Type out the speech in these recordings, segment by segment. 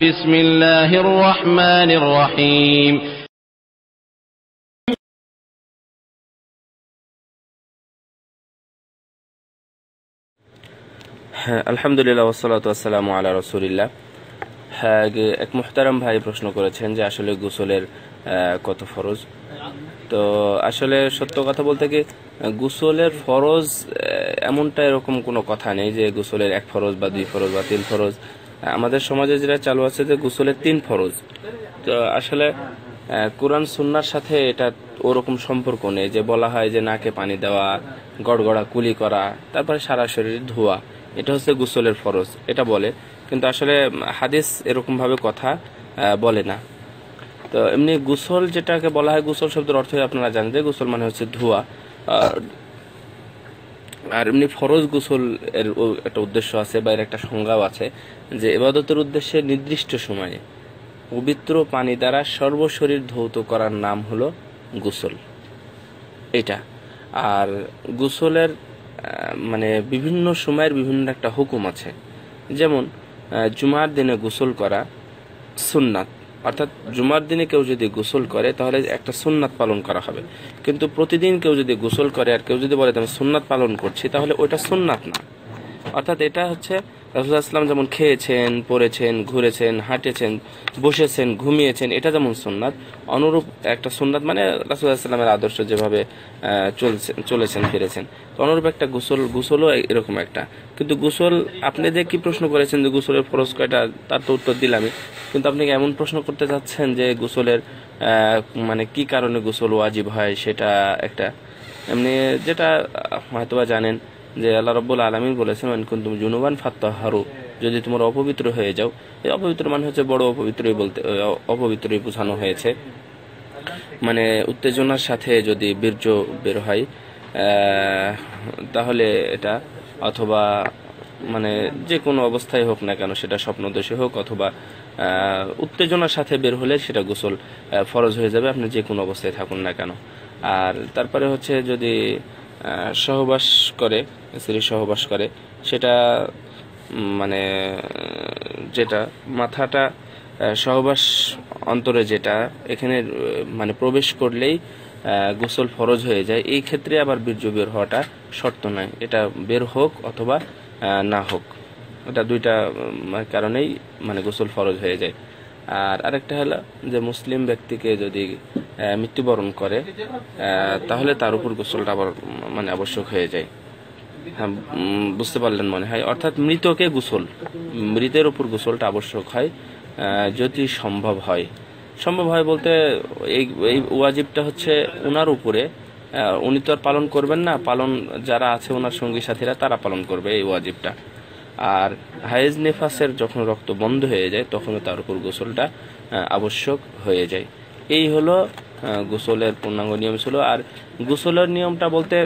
বিসমিল্লাহির রহমানির রহিম। আলহামদুলিল্লাহ ওয়াসসালাতু ওয়াসসালামু আলা রাসূলিল্লাহ। এক মুহতারাম ভাই প্রশ্ন করেছেন যে আসলে গোসলের কত ফরজ। তো আসলে সত্য কথা বলতে কি গোসলের ফরজ এমনটা এরকম কোনো কথা নেই যে গোসলের 1 ফরজ বা 2 ফরজ বা 3 ফরজ। আমাদের সমাজে যেটা চালু আছে যে গোসলের 3 ফরজ। তো আসলে কোরআন সুন্নাহর সাথে এটা ওরকম সম্পর্ক নেই যে বলা হয় যে নাকে পানি দেওয়া, গড়গড়া কুলি করা, তারপরে সারা শরীর ধোয়া, এটা হচ্ছে গোসলের ফরজ, এটা বলে। কিন্তু আসলে হাদিস এরকম ভাবে কথা বলে না। তো এমনি গোসল যেটাকে বলা হয়, গোসল শব্দের অর্থ আপনারা জানেন যে গোসল মানে হচ্ছে ধোয়া। আর এমনি ফরজ গোসল এর একটা উদ্দেশ্য আছে বা এর একটা সংজ্ঞাও আছে যে ইবাদতের উদ্দেশ্যে নির্দিষ্ট সময়ে পবিত্র পানি দ্বারা সর্বশরীর ধৌত করার নাম হলো গোসল, এটা। আর গোসলের মানে বিভিন্ন সময়ের বিভিন্ন একটা হুকুম আছে। যেমন জুমার দিনে গোসল করা সুন্নাত, অর্থাৎ জুমার দিনে কেউ যদি গোসল করে তাহলে একটা সুন্নাত পালন করা হবে। কিন্তু প্রতিদিন কেউ যদি গোসল করে আর কেউ যদি বলে আমি সুন্নাত পালন করছি, তাহলে ওইটা সুন্নাত না। অর্থাৎ এটা হচ্ছে রাসূলুল্লাহ সাল্লাল্লাহু আলাইহি ওয়াসাল্লাম যেমন খেয়েছেন, পড়েছেন, ঘুরেছেন, হাঁটেছেন, বসেছেন, ঘুমিয়েছেন, এটা যেমন সুন্নাত, অনুরূপ একটা সুন্নাত মানে রাসূলুল্লাহ সাল্লাল্লাহু আলাইহি ওয়াসাল্লামের আদর্শ যেভাবে চলেছেন ফিরেছেন, অনুরূপ একটা গোসলও এরকম একটা। কিন্তু গোসল আপনি যে কি প্রশ্ন করেছেন যে গোসলের ফরজ কয়টা, তার তো উত্তর দিলামই। কিন্তু আপনি কি এমন প্রশ্ন করতে চাচ্ছেন যে গোসলের মানে কি কারণে গোসল ওয়াজিব হয়, সেটা একটা এমনি যেটা হয়তোবা জানেন যে আল্লাহ রাব্বুল আলামিন বলেছেন মান কুনতুম জুনুবান ফাত্তাহহারু, যদি তোমরা অপবিত্র হয়ে যাও। এই অপবিত্র মানে হচ্ছে বড় অপবিত্রই বোঝানো হয়েছে। মানে উত্তেজনার সাথে যদি বীর্য বের হয় তাহলে এটা, অথবা মানে যে কোনো অবস্থায় হোক না কেন, সেটা স্বপ্নদোষে হোক অথবা উত্তেজনার সাথে বের হলে সেটা গোসল ফরজ হয়ে যাবে, আপনি যে কোনো অবস্থায় থাকুন না কেন। আর তারপরে হচ্ছে যদি সহবাস করে, স্ত্রী সহবাস করে, সেটা মানে যেটা মাথাটা সহবাস অন্তরে যেটা এখানে মানে প্রবেশ করলেই গোসল ফরজ হয়ে যায়। এই ক্ষেত্রে আবার বীর্য বের হওয়াটা শর্ত নয়, এটা বের হোক অথবা না হোক, এটা দুইটা কারণেই মানে গোসল ফরজ হয়ে যায়। আর আরেকটা হলো যে মুসলিম ব্যক্তিকে যদি মৃত্যুবরণ করে তাহলে তার উপর গোসলটা আবার মানে আবশ্যক হয়ে যায়। হ্যাঁ, বুঝতে পারলেন মনে হয়। অর্থাৎ মৃতকে গোসল, মৃতের উপর গোসলটা আবশ্যক হয় যদি সম্ভব হয়। সম্ভব হয় বলতে এই ওয়াজিবটা হচ্ছে ওনার উপরে, উনি তো আর পালন করবেন না, পালন যারা আছে ওনার সঙ্গী সাথীরা তারা পালন করবে এই ওয়াজিবটা। আর হায়েজ নেফাসের যখন রক্ত বন্ধ হয়ে যায় তখন তার উপর গোসলটা আবশ্যক হয়ে যায়। এই হলো গোসলের পূর্ণাঙ্গ নিয়ম ছিল। আর গোসলের নিয়মটা বলতে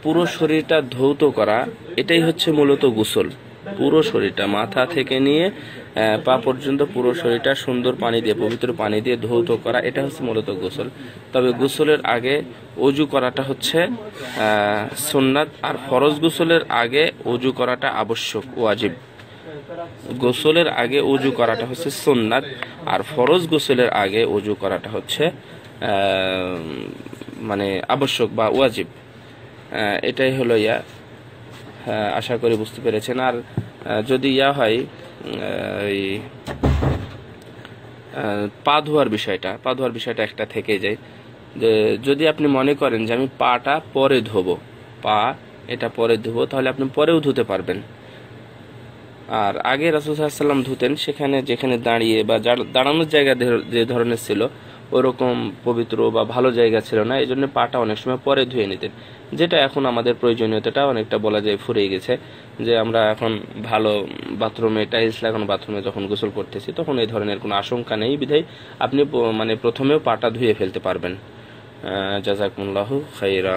পুরো শরীরটা ধৌত করা, এটাই হচ্ছে মূলত গোসল। পুরো শরীরটা মাথা থেকে নিয়ে পা পর্যন্ত পুরো শরীরটা সুন্দর পানি দিয়ে, পবিত্র পানি দিয়ে ধৌত করা, এটা হচ্ছে মূলত গোসল। তবে গোসলের আগে ওযু করাটা হচ্ছে সুন্নাত। আর ফরজ গোসলের আগে ওযু করাটা আবশ্যক, ওয়াজিব। গোসলের আগে ওযু করাটা হচ্ছে সুন্নাত, আর ফরজ গোসলের আগে ওযু করাটা হচ্ছে মানে আবশ্যক বা ওয়াজিব। এটাই হলো ইয়া। আশা করি বুঝতে পেরেছেন। আর যদি ইয়া হয় এই পা ধোয়ার বিষয়টা একটা থেকে যায় যে যদি আপনি মনে করেন যে আমি পাটা পরে ধোবো, এটা পরে ধোবো, তাহলে আপনি পরেও ধুতে পারবেন। আর আগে রাসূল সাল্লাল্লাহু আলাইহি ওয়াসাল্লাম ধুতেন, যেখানে দাঁড়িয়ে বা দাঁড়ানোর জায়গা যে ধরনের ছিল ওরকম পবিত্র বা ভালো জায়গা ছিল না, এই জন্য পাটা অনেক সময় পরে ধুয়ে নিতেন। যেটা এখন আমাদের প্রয়োজনীয়তাটা অনেকটা বলা যায় ফুরিয়ে গেছে, যে আমরা এখন ভালো বাথরুমে, টাইলস লাগানো বাথরুমে যখন গোসল করতেছি তখন এই ধরনের কোনো আশঙ্কা নেই, বিধায় আপনি মানে প্রথমেও পাটা ধুয়ে ফেলতে পারবেন। জাযাকুমুল্লাহু খাইরা।